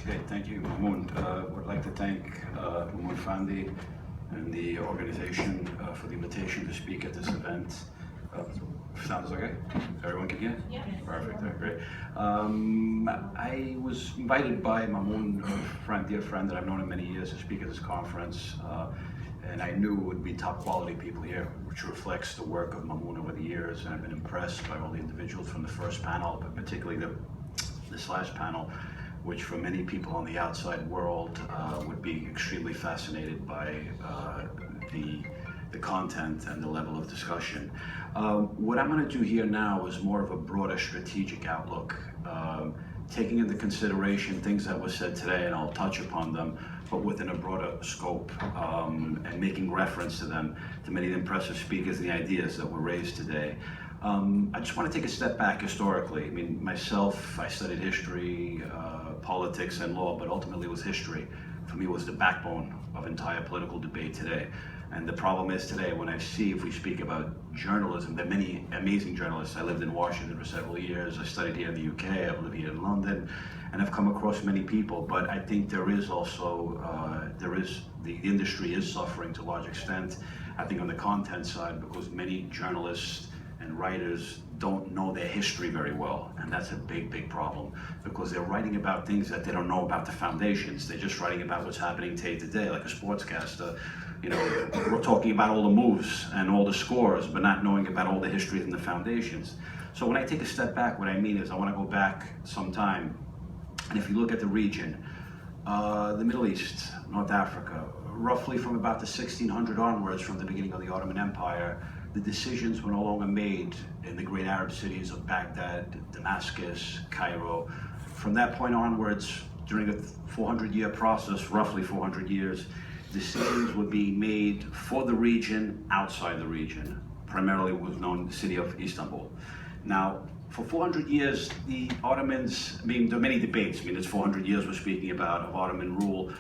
Okay, thank you, Mahmoud. Would like to thank Mahmoud Fandi and the organization for the invitation to speak at this event. Sounds okay? Everyone can hear? Yeah. Perfect, great. I was invited by Mahmoud, a dear friend that I've known him many years, to speak at this conference. And I knew it would be top quality people here, which reflects the work of Mahmoud over the years. And I've been impressed by all the individuals from the first panel, but particularly this last panel, which for many people on the outside world would be extremely fascinated by the content and the level of discussion. What I'm going to do here now is more of a broader strategic outlook, taking into consideration things that were said today, and I'll touch upon them, but within a broader scope, and making reference to them, to many of the impressive speakers and the ideas that were raised today. I just want to take a step back historically. I mean, myself, I studied history, politics, and law, but ultimately it was history. For me, it was the backbone of entire political debate today. And the problem is today, when I see, if we speak about journalism, there are many amazing journalists. I lived in Washington for several years. I studied here in the UK. I live here in London, and I've come across many people. But I think there is also, the industry is suffering to a large extent. I think on the content side, because many journalists and writers don't know their history very well, and that's a big, big problem, because they're writing about things that they don't know about the foundations. They're just writing about what's happening day to day, like a sportscaster. You know, we're talking about all the moves and all the scores, but not knowing about all the history and the foundations. So when I take a step back, what I mean is I want to go back some time, and if you look at the region, the Middle East, North Africa, roughly from about the 1600 onwards, from the beginning of the Ottoman Empire, the decisions were no longer made in the great Arab cities of Baghdad, Damascus, Cairo. From that point onwards, during a 400-year process, roughly 400 years, decisions were being made for the region, outside the region. Primarily was known the city of Istanbul. Now, for 400 years, the Ottomans, I mean, there are many debates. I mean, it's 400 years we're speaking about of Ottoman rule.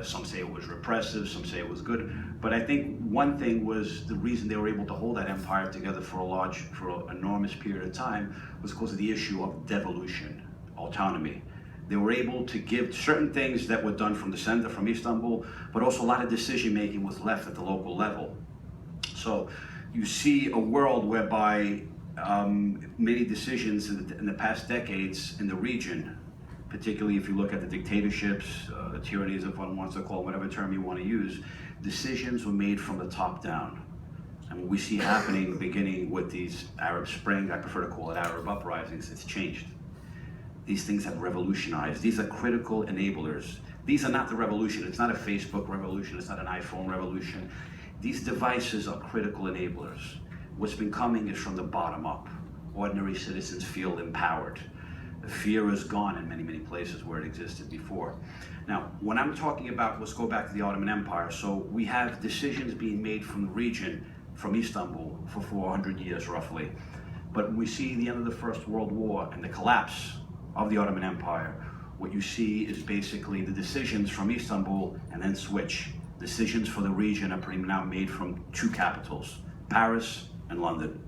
Some say it was repressive, some say it was good. But I think one thing was the reason they were able to hold that empire together for an enormous period of time was because of the issue of devolution, autonomy. They were able to give certain things that were done from the center, from Istanbul, but also a lot of decision making was left at the local level. So you see a world whereby many decisions in the past decades in the region, particularly if you look at the dictatorships, the tyrannies, if one wants to call it, whatever term you want to use, decisions were made from the top down. And what we see happening, beginning with these Arab Spring, I prefer to call it Arab uprisings, it's changed. These things have revolutionized. These are critical enablers. These are not the revolution. It's not a Facebook revolution. It's not an iPhone revolution. These devices are critical enablers. What's been coming is from the bottom up. Ordinary citizens feel empowered. The fear is gone in many, many places where it existed before. Now, when I'm talking about, let's go back to the Ottoman Empire. So we have decisions being made from the region, from Istanbul, for 400 years roughly. But when we see the end of the First World War and the collapse of the Ottoman Empire, what you see is basically the decisions from Istanbul and then switch. Decisions for the region are pretty now made from two capitals, Paris and London.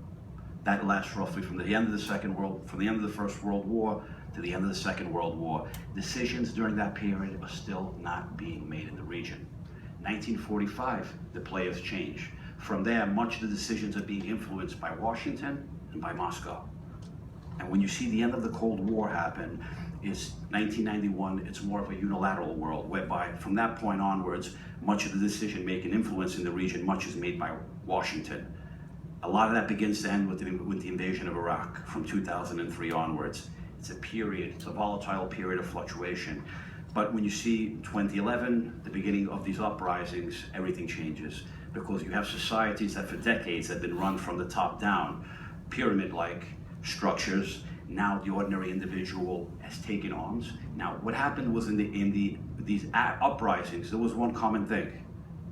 That lasts roughly from the end of the First World War to the end of the Second World War. Decisions during that period are still not being made in the region. 1945, the players change. From there, much of the decisions are being influenced by Washington and by Moscow. And when you see the end of the Cold War happen, is 1991, it's more of a unilateral world, whereby from that point onwards, much of the decision-making influence in the region, much is made by Washington. A lot of that begins to end with the invasion of Iraq from 2003 onwards. It's a volatile period of fluctuation. But when you see 2011, the beginning of these uprisings, everything changes. Because you have societies that for decades have been run from the top down, pyramid-like structures. Now the ordinary individual has taken arms. Now what happened was in these uprisings, there was one common thing.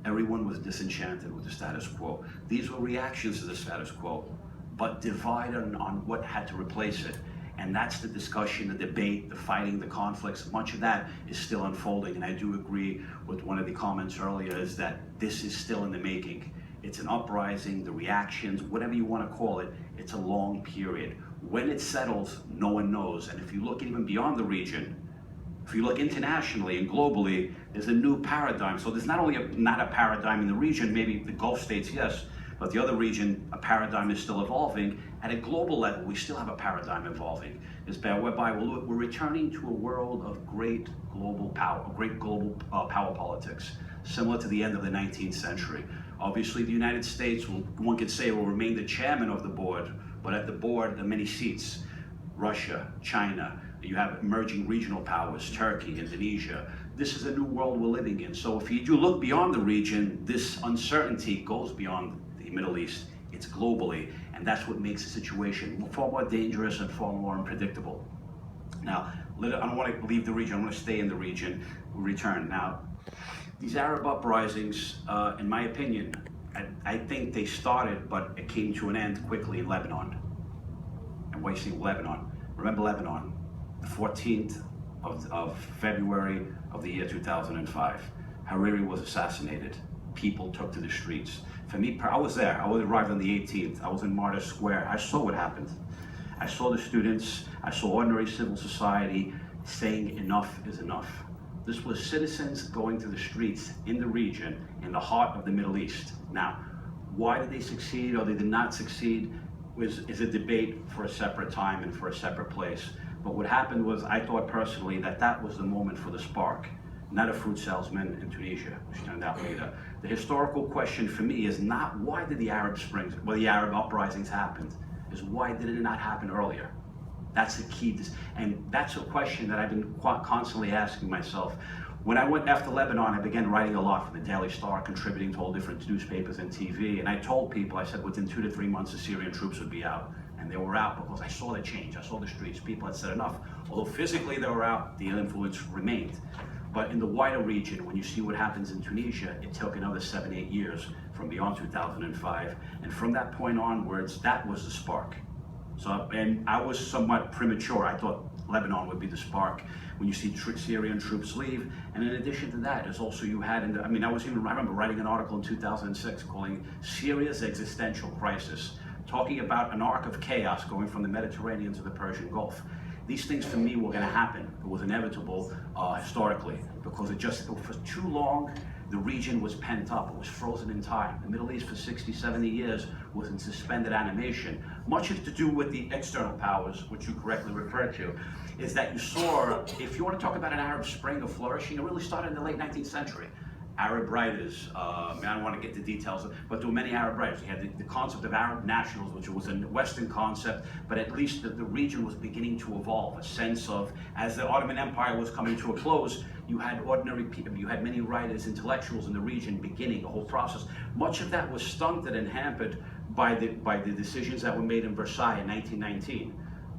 Everyone was disenchanted with the status quo. These were reactions to the status quo, but divided on what had to replace it. And that's the discussion, the debate, the fighting, the conflicts. Much of that is still unfolding. And I do agree with one of the comments earlier, is that this is still in the making. It's an uprising, the reactions, whatever you want to call it, it's a long period. When it settles, no one knows. And if you look even beyond the region, If you look internationally and globally, there's a new paradigm. So there's not only not a paradigm in the region, maybe the Gulf states, yes, but the other region, a paradigm is still evolving. At a global level, we still have a paradigm evolving, whereby we're returning to a world of great global power politics, similar to the end of the 19th century. Obviously, the United States, one could say, will remain the chairman of the board, but at the board, there are many seats. Russia, China, you have emerging regional powers, Turkey, Indonesia. This is a new world we're living in. So if you do look beyond the region, this uncertainty goes beyond the Middle East. It's globally, and that's what makes the situation far more dangerous and far more unpredictable. Now, I don't want to leave the region, I want to stay in the region, return. Now, these Arab uprisings, in my opinion, I think they started, but it came to an end quickly in Lebanon. And why you see Lebanon? Remember Lebanon, the 14th of February of the year 2005. Hariri was assassinated. People took to the streets. For me, I was there. I arrived on the 18th. I was in Martyrs Square. I saw what happened. I saw the students. I saw ordinary civil society saying enough is enough. This was citizens going to the streets in the region, in the heart of the Middle East. Now, why did they succeed or they did not succeed is a debate for a separate time and for a separate place. But what happened was, I thought personally that was the moment for the spark, not a fruit salesman in Tunisia, which turned out later. The historical question for me is not why did the Arab Springs, well, the Arab uprisings happened, is why did it not happen earlier? That's the key, and that's a question that I've been constantly asking myself. When I went after Lebanon, I began writing a lot for the Daily Star, contributing to all different newspapers and TV, and I told people, I said within 2 to 3 months the Syrian troops would be out. And they were out because I saw the change, I saw the streets, people had said enough. Although physically they were out, the influence remained. But in the wider region, when you see what happens in Tunisia, it took another 7-8 years from beyond 2005. And from that point onwards, that was the spark. So, and I was somewhat premature. I thought Lebanon would be the spark when you see Syrian troops leave. And in addition to that, there's also you had, I remember writing an article in 2006 calling Syria's existential crisis, talking about an arc of chaos going from the Mediterranean to the Persian Gulf. These things for me were going to happen. It was inevitable historically, because for too long, the region was pent up, it was frozen in time. The Middle East for 60, 70 years was in suspended animation. Much is to do with the external powers, which you correctly referred to, is that you saw, if you want to talk about an Arab Spring of flourishing, it really started in the late 19th century. Arab writers, I don't want to get the details, but there were many Arab writers. You had the concept of Arab nationals, which was a Western concept, but at least the region was beginning to evolve. A sense of, as the Ottoman Empire was coming to a close, you had ordinary people, you had many writers, intellectuals in the region beginning the whole process. Much of that was stunted and hampered by the decisions that were made in Versailles in 1919.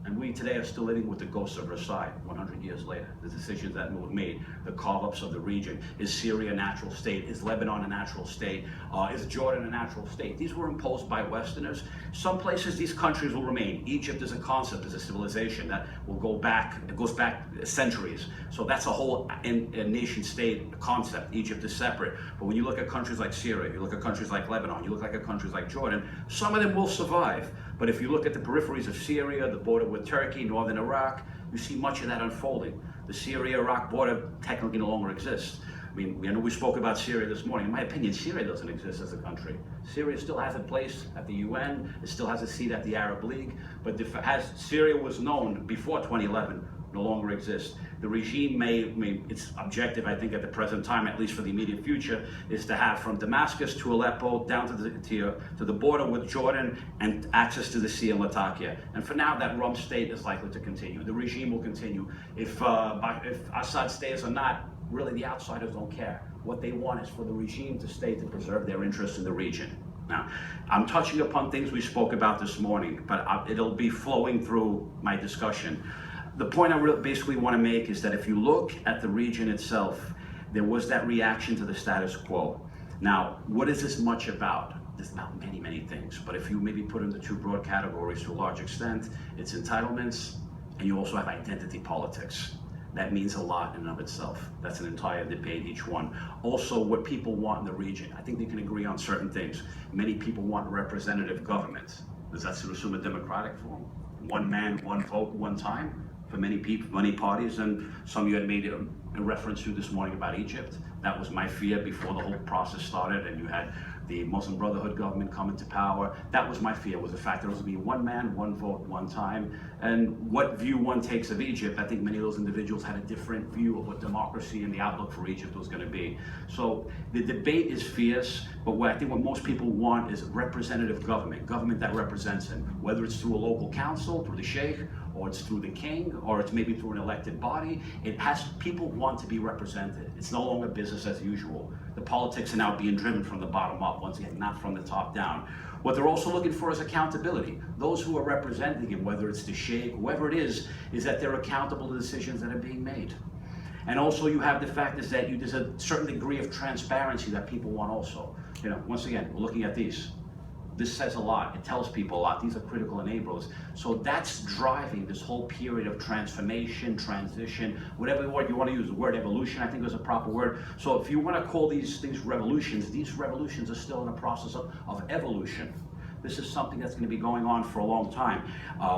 And we today are still living with the ghosts of Versailles 100 years later. The decisions that were made, the carve-ups of the region. Is Syria a natural state? Is Lebanon a natural state? Is Jordan a natural state? These were imposed by Westerners. Some places these countries will remain. Egypt is a concept, is a civilization that will go back, it goes back centuries. So that's a whole nation state concept. Egypt is separate. But when you look at countries like Syria, you look at countries like Lebanon, you look at countries like Jordan, some of them will survive. But if you look at the peripheries of Syria, the border with Turkey, northern Iraq, you see much of that unfolding. The Syria-Iraq border technically no longer exists. I mean, I know we spoke about Syria this morning. In my opinion, Syria doesn't exist as a country. Syria still has a place at the UN, it still has a seat at the Arab League, but as Syria was known before 2011, no longer exists. The regime its objective, I think, at the present time, at least for the immediate future, is to have from Damascus to Aleppo, down to the border with Jordan, and access to the sea and Latakia. And for now, that rump state is likely to continue. The regime will continue. If Assad stays or not, really the outsiders don't care. What they want is for the regime to stay to preserve their interests in the region. Now, I'm touching upon things we spoke about this morning, but it'll be flowing through my discussion. The point I basically want to make is that if you look at the region itself, there was that reaction to the status quo. Now, what is this much about? It's about many, many things, but if you maybe put into two broad categories to a large extent, it's entitlements, and you also have identity politics. That means a lot in and of itself. That's an entire debate, each one. Also, what people want in the region. I think they can agree on certain things. Many people want representative government. Does that assume a democratic form? One man, one vote, one time? for many people, many parties, and some of you had made a reference to this morning about Egypt. That was my fear before the whole process started, and you had the Muslim Brotherhood government come into power. That was my fear, was the fact that there was going to be one man, one vote, one time. And what view one takes of Egypt, I think many of those individuals had a different view of what democracy and the outlook for Egypt was going to be. So the debate is fierce, but what I think what most people want is representative government that represents them, whether it's through a local council, through the sheikh, or it's through the king, or it's maybe through an elected body. People want to be represented. It's no longer business as usual. The politics are now being driven from the bottom up, once again, not from the top down. What they're also looking for is accountability. Those who are representing him, whether it's the sheikh, whoever it is that they're accountable to decisions that are being made. And also you have the fact is that there's a certain degree of transparency that people want also. Once again, we're looking at these. This says a lot. It tells people a lot. These are critical enablers. So that's driving this whole period of transformation, transition, whatever word you want to use. The word evolution, I think, is a proper word. So if you want to call these things revolutions, these revolutions are still in a process of evolution. This is something that's going to be going on for a long time.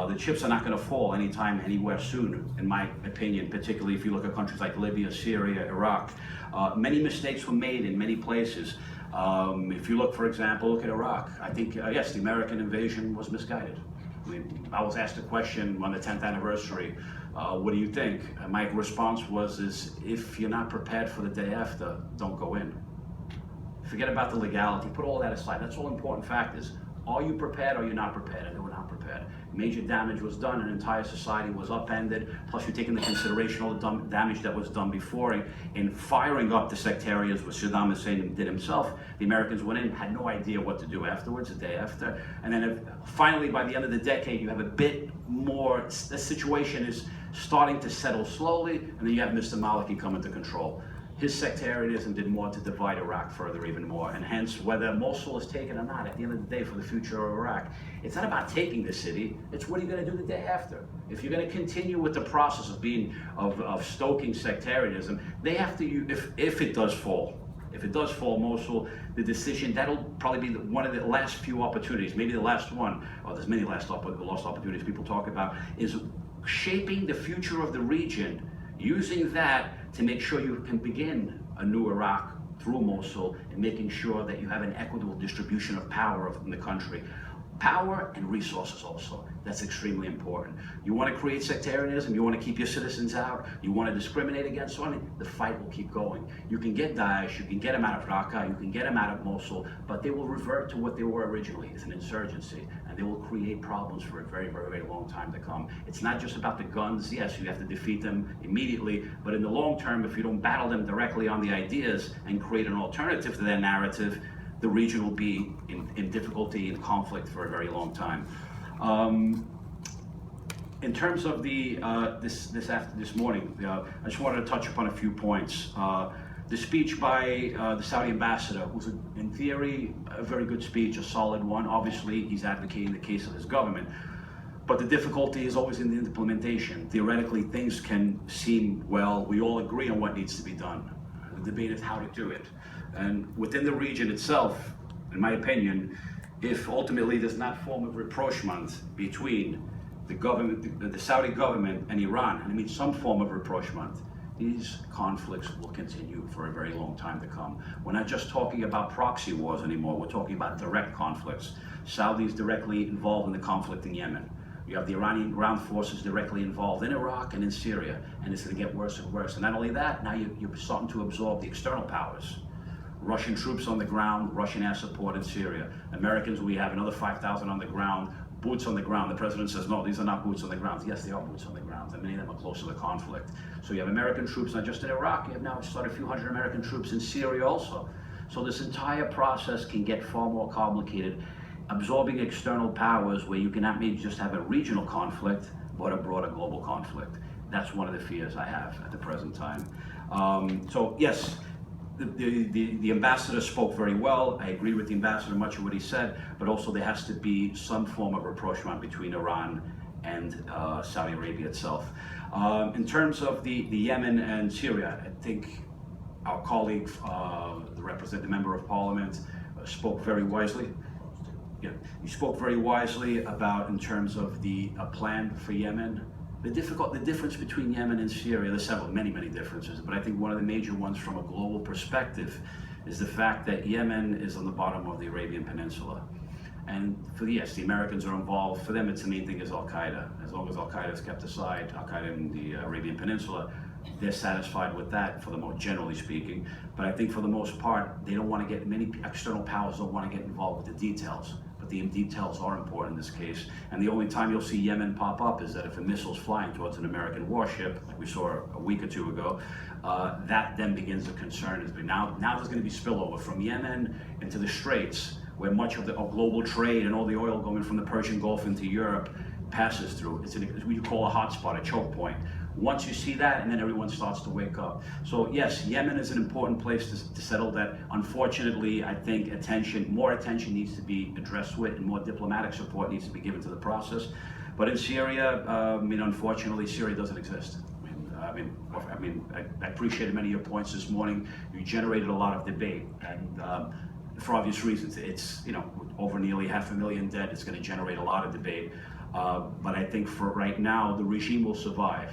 The chips are not going to fall anytime, anywhere soon, in my opinion, particularly if you look at countries like Libya, Syria, Iraq. Many mistakes were made in many places. If you look, for example, look at Iraq. I think, yes, the American invasion was misguided. I was asked a question on the 10th anniversary, what do you think? And my response was, if you're not prepared for the day after, don't go in. Forget about the legality, put all that aside. That's all important factors. Are you prepared or are you not prepared? And they were not prepared. Major damage was done, an entire society was upended, plus you take into consideration all the damage that was done before in firing up the sectarians, which Saddam Hussein did himself. The Americans went in, had no idea what to do afterwards, the day after. And then finally, by the end of the decade, you have a bit more, the situation is starting to settle slowly, and then you have Mr. Maliki come into control. His sectarianism did more to divide Iraq further even more, and hence whether Mosul is taken or not, at the end of the day, for the future of Iraq, it's not about taking the city, it's what are you going to do the day after. If you're going to continue with the process of stoking sectarianism, they have to, if it does fall, Mosul, the decision, that'll probably be one of the last few opportunities, maybe the last one, or there's many lost opportunities people talk about, is shaping the future of the region, using that to make sure you can begin a new Iraq through Mosul and making sure that you have an equitable distribution of power in the country. Power and resources also. That's extremely important. You want to create sectarianism, you want to keep your citizens out, you want to discriminate against someone, the fight will keep going. You can get Daesh, you can get them out of Raqqa, you can get them out of Mosul, but they will revert to what they were originally, as an insurgency, and they will create problems for a very, very, very long time to come. It's not just about the guns. Yes, you have to defeat them immediately, but in the long term, if you don't battle them directly on the ideas and create an alternative to their narrative, the region will be in difficulty and conflict for a very long time. In terms of this morning, I just wanted to touch upon a few points. The speech by the Saudi ambassador was, in theory, a very good speech, a solid one. Obviously, he's advocating the case of his government. But the difficulty is always in the implementation. Theoretically, things can seem, well, we all agree on what needs to be done. The debate is how to do it. And within the region itself, in my opinion, if ultimately there's not a form of rapprochement between the government, the Saudi government and Iran, and I mean some form of rapprochement, these conflicts will continue for a very long time to come. We're not just talking about proxy wars anymore, we're talking about direct conflicts. Saudi is directly involved in the conflict in Yemen. You have the Iranian ground forces directly involved in Iraq and in Syria, and it's going to get worse and worse. And not only that, now you're starting to absorb the external powers. Russian troops on the ground, Russian air support in Syria. Americans, we have another 5,000 on the ground, boots on the ground. The president says, no, these are not boots on the ground. Yes, they are boots on the ground, and many of them are close to the conflict. So you have American troops not just in Iraq, you have now just a few hundred American troops in Syria also. So this entire process can get far more complicated, absorbing external powers where you cannot maybe just have a regional conflict, but a broader global conflict. That's one of the fears I have at the present time. So yes, the ambassador spoke very well. I agree with the ambassador, much of what he said, but also there has to be some form of rapprochement between Iran and Saudi Arabia itself. In terms of the Yemen and Syria, I think our colleague, the member of parliament, spoke very wisely. Yeah, he spoke very wisely about, in terms of the plan for Yemen, The difference between Yemen and Syria, there's many differences, but I think one of the major ones from a global perspective is the fact that Yemen is on the bottom of the Arabian Peninsula. And yes, the Americans are involved. For them, it's the main thing is Al-Qaeda. As long as Al-Qaeda is kept aside, Al-Qaeda in the Arabian Peninsula, they're satisfied with that, for the most generally speaking. But I think for the most part, they don't want to get, many external powers don't want to get involved with the details. But the details are important in this case. And the only time you'll see Yemen pop up is that if a missile's flying towards an American warship, like we saw a week or two ago, that then begins to concern us. But now there's going to be spillover from Yemen into the Straits, where much of the global trade and all the oil going from the Persian Gulf into Europe passes through. It's what you call a hotspot, a choke point. Once you see that, and then everyone starts to wake up. So yes, Yemen is an important place to settle that. Unfortunately, I think more attention needs to be addressed with, and more diplomatic support needs to be given to the process. But in Syria, unfortunately, Syria doesn't exist. I appreciated many of your points this morning. You generated a lot of debate, and for obvious reasons. It's, over nearly 500,000 dead. It's going to generate a lot of debate. But I think for right now, the regime will survive.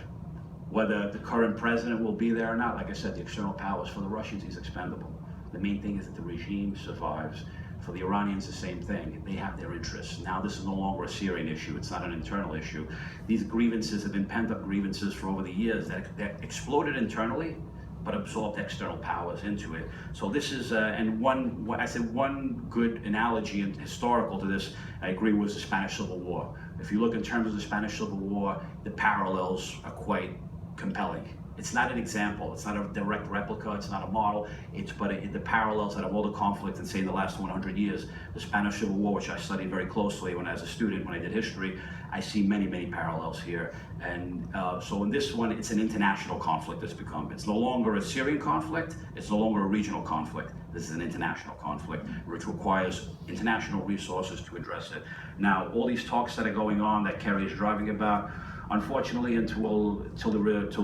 Whether the current president will be there or not, like I said, the external powers, for the Russians, he's expendable. The main thing is that the regime survives. For the Iranians, the same thing. They have their interests. Now this is no longer a Syrian issue. It's not an internal issue. These grievances have been pent-up grievances for over the years that exploded internally, but absorbed external powers into it. So this is, one good analogy and historical to this, I agree, was the Spanish Civil War. If you look in terms of the Spanish Civil War, the parallels are quite compelling. It's not an example, it's not a direct replica, it's not a model, the parallels out of all the conflict in, say, in the last 100 years, the Spanish Civil War, which I studied very closely when I was a student, when I did history, I see many parallels here. And so in this one, it's an international conflict that's become. It's no longer a Syrian conflict, it's no longer a regional conflict. This is an international conflict, which requires international resources to address it. Now, all these talks that are going on, that Kerry is driving about, unfortunately, until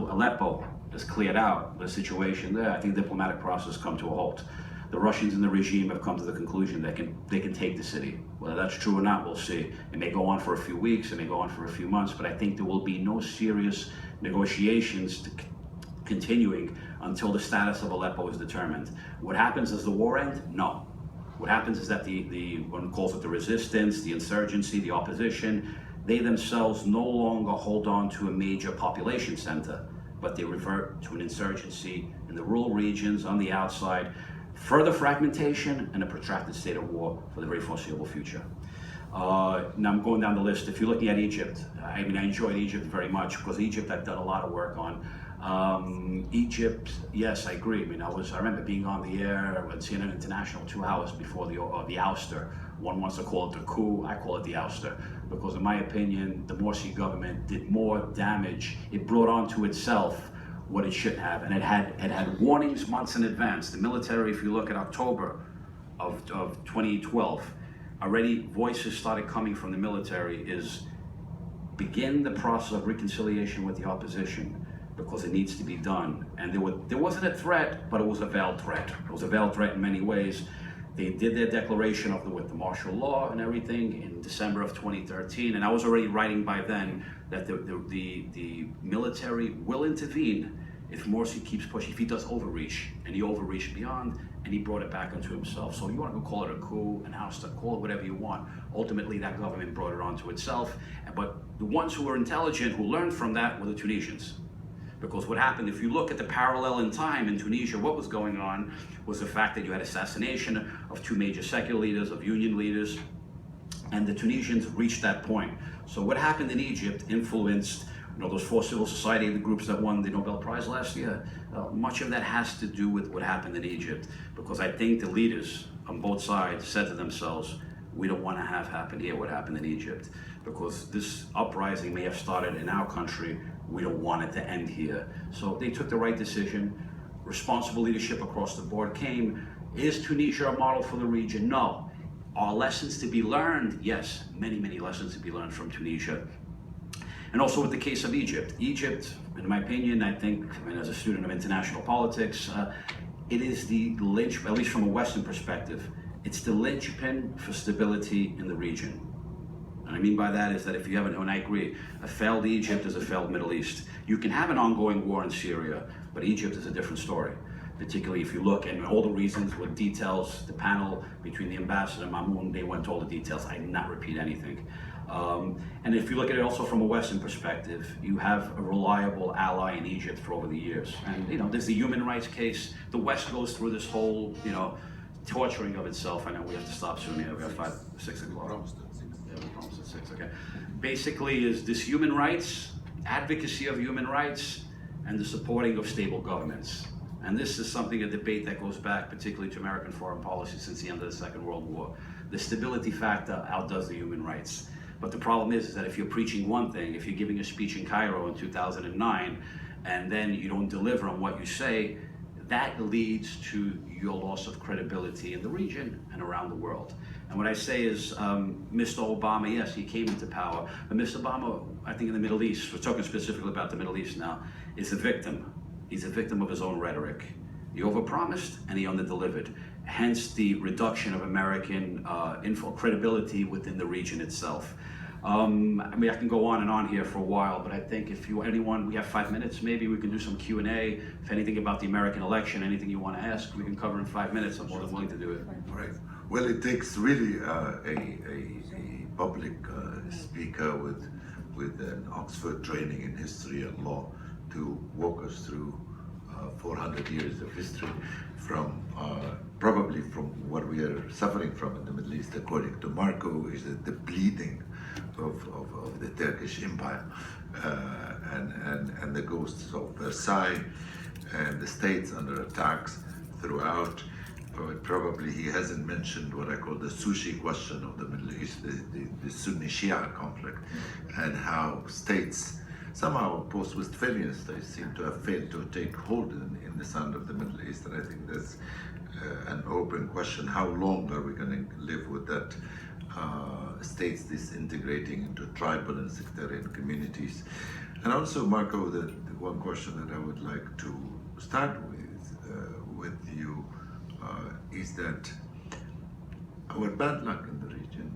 Aleppo is cleared out, the situation there, I think the diplomatic process come to a halt. The Russians and the regime have come to the conclusion they can take the city. Whether that's true or not, we'll see. It may go on for a few weeks, it may go on for a few months, but I think there will be no serious negotiations continuing until the status of Aleppo is determined. What happens, does the war end? No. What happens is that one calls it the resistance, the insurgency, the opposition, they themselves no longer hold on to a major population center, but they revert to an insurgency in the rural regions on the outside, further fragmentation, and a protracted state of war for the very foreseeable future. Now I'm going down the list. If you're looking at Egypt, I enjoyed Egypt very much, because Egypt I've done a lot of work on. Egypt, yes, I agree. I remember being on the air at CNN International 2 hours before the ouster. One wants to call it the coup, I call it the ouster, because in my opinion, the Morsi government did more damage. It brought onto itself what it shouldn't have, and it had warnings months in advance. The military, if you look at October of 2012, already voices started coming from the military, is begin the process of reconciliation with the opposition, because it needs to be done. And there wasn't a threat, but it was a veiled threat. It was a veiled threat in many ways. They did their declaration with the martial law and everything in December of 2013, and I was already writing by then that the military will intervene if Morsi keeps pushing, if he does overreach, and he overreached beyond, and he brought it back onto himself. So you want to call it a coup, an ouster, call it whatever you want. Ultimately, that government brought it onto itself, but the ones who were intelligent, who learned from that, were the Tunisians. Because what happened, if you look at the parallel in time in Tunisia, what was going on was the fact that you had assassination of 2 major secular leaders, of union leaders, and the Tunisians reached that point. So what happened in Egypt influenced those 4 civil society groups that won the Nobel Prize last year. Much of that has to do with what happened in Egypt, because I think the leaders on both sides said to themselves, we don't want to have happen here what happened in Egypt, because this uprising may have started in our country. We don't want it to end here. So they took the right decision. Responsible leadership across the board came. Is Tunisia a model for the region? No. Are lessons to be learned? Yes, many lessons to be learned from Tunisia. And also with the case of Egypt. Egypt, in my opinion, I think, as a student of international politics, it is the linchpin, at least from a Western perspective, it's the linchpin for stability in the region. And I mean by that is that if you have, and I agree, a failed Egypt is a failed Middle East. You can have an ongoing war in Syria, but Egypt is a different story. Particularly if you look and all the reasons with details, the panel between the ambassador and Mamoun, they went to all the details. I did not repeat anything. And if you look at it also from a Western perspective, you have a reliable ally in Egypt for over the years. And there's the human rights case. The West goes through this whole, torturing of itself. I know we have to stop soon. We have 6 o'clock. Yeah, we promised at 6. Okay. Basically, is this human rights, advocacy of human rights, and the supporting of stable governments. And this is something, a debate that goes back particularly to American foreign policy since the end of the Second World War. The stability factor outdoes the human rights. But the problem is that if you're preaching one thing, if you're giving a speech in Cairo in 2009, and then you don't deliver on what you say, that leads to your loss of credibility in the region and around the world. And what I say is, Mr. Obama, yes, he came into power, but Mr. Obama, I think in the Middle East, we're talking specifically about the Middle East now, is a victim. He's a victim of his own rhetoric. He overpromised and he underdelivered. Hence the reduction of American credibility within the region itself. I mean, I can go on and on here for a while, but I think if anyone, we have 5 minutes, maybe we can do some Q&A. If anything about the American election, anything you want to ask, we can cover in 5 minutes. I'm more than willing to do it. Right. Well, it takes really a public speaker with an Oxford training in history and law to walk us through 400 years of history from probably from what we are suffering from in the Middle East, according to Marco, is the bleeding of the Turkish Empire and the ghosts of Versailles and the states under attacks throughout. But probably he hasn't mentioned what I call the sushi question of the Middle East, the Sunni-Shia conflict, and how states, somehow post-Westphalian states, seem to have failed to take hold in the sand of the Middle East. And I think that's an open question. How long are we going to live with that states disintegrating into tribal and sectarian communities? And also, Marco, the one question that I would like to start with you is that our bad luck in the region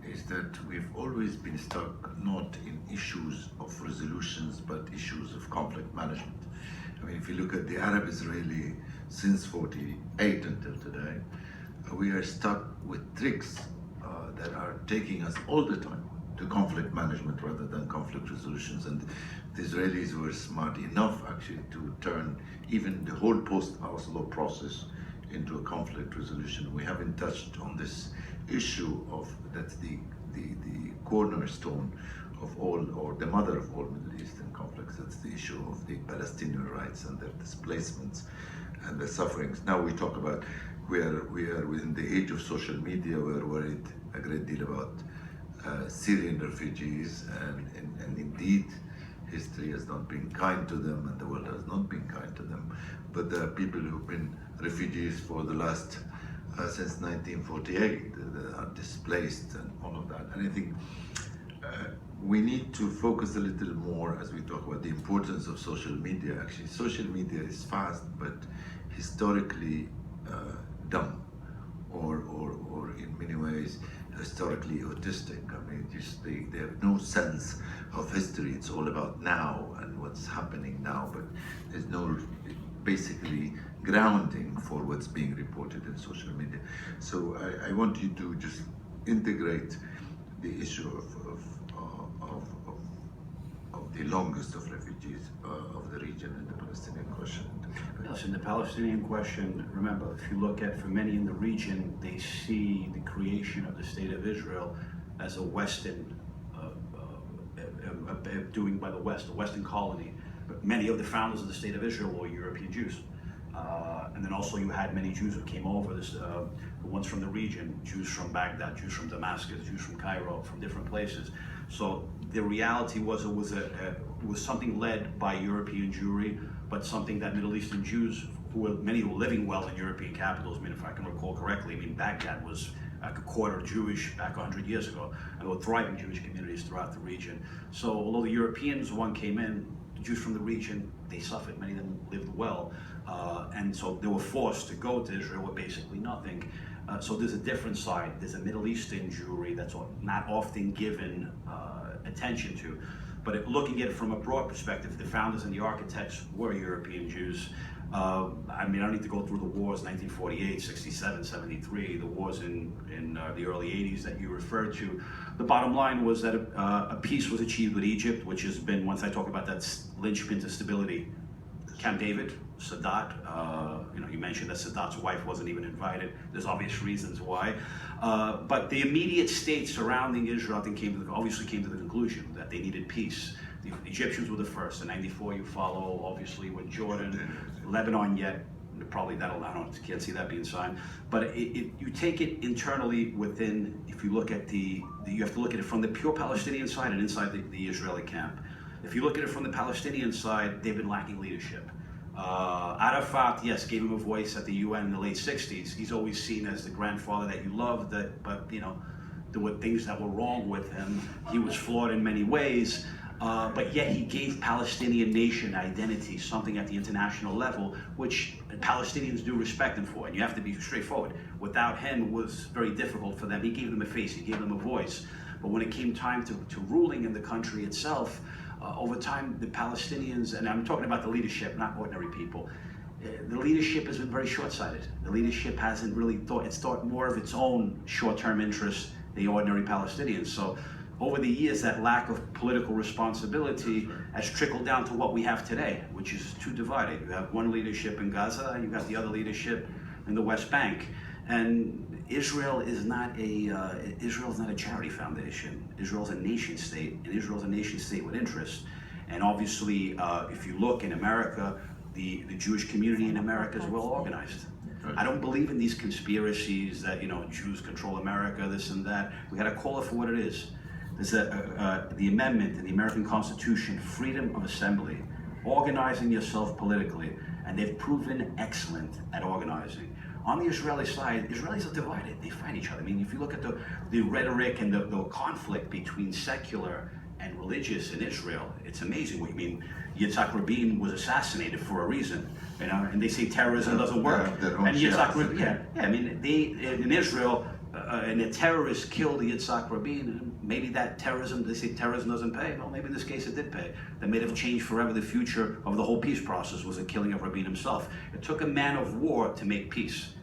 is that we've always been stuck not in issues of resolutions but issues of conflict management. I mean, if you look at the Arab-Israeli since 48 until today, we are stuck with tricks that are taking us all the time to conflict management rather than conflict resolutions. And the Israelis were smart enough actually to turn even the whole post-Oslo process into a conflict resolution. We haven't touched on this issue of that's the cornerstone of all, or the mother of all Middle Eastern conflicts. That's the issue of the Palestinian rights and their displacements and their sufferings. Now we talk about we are within the age of social media. We're worried a great deal about Syrian refugees, and indeed history has not been kind to them and the world has not been kind to them. But there are people who've been refugees for the last since 1948 that are displaced and all of that. And I think we need to focus a little more as we talk about the importance of social media. Actually, social media is fast, but historically dumb, or in many ways historically autistic. I mean, just they have no sense of history. It's all about now and what's happening now, but there's no basically grounding for what's being reported in social media. So I want you to just integrate the issue of the longest of refugees of the region and the Palestinian question. Yes, in the Palestinian question, remember, if you look at, for many in the region, they see the creation of the State of Israel as a Western, doing by the West, a Western colony. But many of the founders of the State of Israel were European Jews. And then also you had many Jews who came over, the ones from the region, Jews from Baghdad, Jews from Damascus, Jews from Cairo, from different places. So the reality was it was something led by European Jewry, but something that Middle Eastern Jews, many who were living well in European capitals. I mean, if I can recall correctly, I mean, Baghdad was like a quarter Jewish back 100 years ago, and there were thriving Jewish communities throughout the region. So although the Europeans, one came in, the Jews from the region, they suffered, many of them lived well. And so they were forced to go to Israel with basically nothing. So there's a different side. There's a Middle Eastern Jewry that's not often given attention to. But looking at it from a broad perspective, the founders and the architects were European Jews. I mean, I don't need to go through the wars, 1948, 67, 73, the wars in the early 80s that you referred to. The bottom line was that a peace was achieved with Egypt, which has been, once I talk about that linchpin to stability, Camp David, Sadat, you mentioned that Sadat's wife wasn't even invited. There's obvious reasons why. But the immediate state surrounding Israel, I think, obviously came to the conclusion that they needed peace. The Egyptians were the first. In '94, you follow, obviously, with Jordan, Lebanon yet. Probably that'll, I can't see that being signed. But you take it internally within, if you look at you have to look at it from the pure Palestinian side and inside the Israeli camp. If you look at it from the Palestinian side, they've been lacking leadership. Arafat, yes, gave him a voice at the UN in the late 60s. He's always seen as the grandfather that you loved, but there were things that were wrong with him. He was flawed in many ways, but yet he gave Palestinian nation identity, something at the international level, which Palestinians do respect him for. And you have to be straightforward. Without him, it was very difficult for them. He gave them a face, he gave them a voice. But when it came time to ruling in the country itself, over time, the Palestinians, and I'm talking about the leadership, not ordinary people, the leadership has been very short-sighted. The leadership hasn't really it's thought more of its own short-term interests than the ordinary Palestinians. So over the years, that lack of political responsibility has trickled down to what we have today, which is too divided. You have one leadership in Gaza, and you've got the other leadership in the West Bank. And Israel is not a charity foundation. Israel's a nation state, and Israel's a nation state with interests. And obviously, if you look in America, the Jewish community in America is well organized. I don't believe in these conspiracies that Jews control America, this and that. We got to call it for what it is. There's the amendment in the American Constitution, freedom of assembly, organizing yourself politically, and they've proven excellent at organizing. On the Israeli side, Israelis are divided. They fight each other. I mean, if you look at the rhetoric and the conflict between secular and religious in Israel, it's amazing. I mean, Yitzhak Rabin was assassinated for a reason, and they say terrorism doesn't work. And Yitzhak Rabin, I mean, in Israel, and a terrorist killed Yitzhak Rabin, and maybe that terrorism, they say terrorism doesn't pay. Well, maybe in this case it did pay. That may have changed forever the future of the whole peace process was the killing of Rabin himself. It took a man of war to make peace.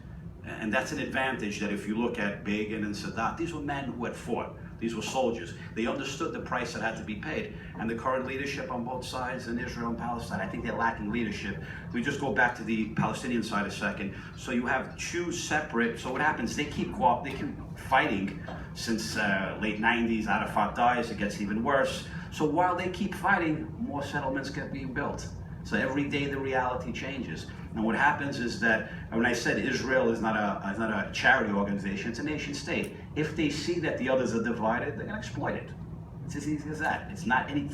And that's an advantage that if you look at Begin and Sadat, these were men who had fought. These were soldiers. They understood the price that had to be paid. And the current leadership on both sides in Israel and Palestine, I think they're lacking leadership. We just go back to the Palestinian side a second. So you have two separate, so what happens, they keep fighting since late 90s, Arafat dies, it gets even worse. So while they keep fighting, more settlements get being built. So every day the reality changes. And what happens is that, when I said Israel is not a charity organization, it's a nation state. If they see that the others are divided, they're going to exploit it. It's as easy as that. It's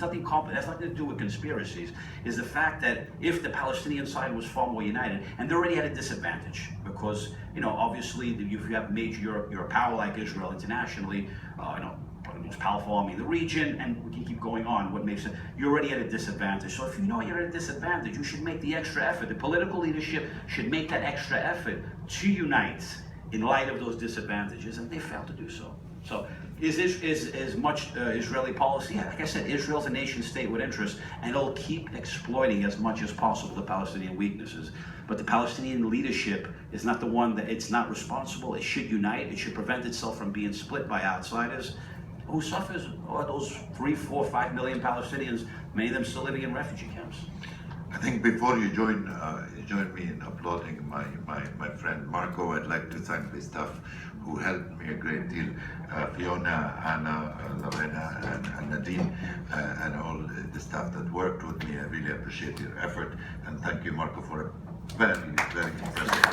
something complicated. That's nothing to do with conspiracies. Is the fact that if the Palestinian side was far more united, and they're already at a disadvantage, because obviously if you have you're a power like Israel internationally, the most powerful army in the region, and we can keep going on. What makes it? You're already at a disadvantage. So if you know you're at a disadvantage, you should make the extra effort. The political leadership should make that extra effort to unite in light of those disadvantages, and they failed to do so. So is much Israeli policy? Yeah, like I said, Israel's a nation state with interest, and it'll keep exploiting as much as possible the Palestinian weaknesses. But the Palestinian leadership is not the one that it's not responsible. It should unite. It should prevent itself from being split by outsiders. Who suffers are those 3, 4, 5 million Palestinians, many of them still living in refugee camps. I think before you join me in applauding my friend Marco, I'd like to thank the staff who helped me a great deal, Fiona, Anna, Lorena, and Nadine, and all the staff that worked with me. I really appreciate your effort, and thank you, Marco, for a very, very impressive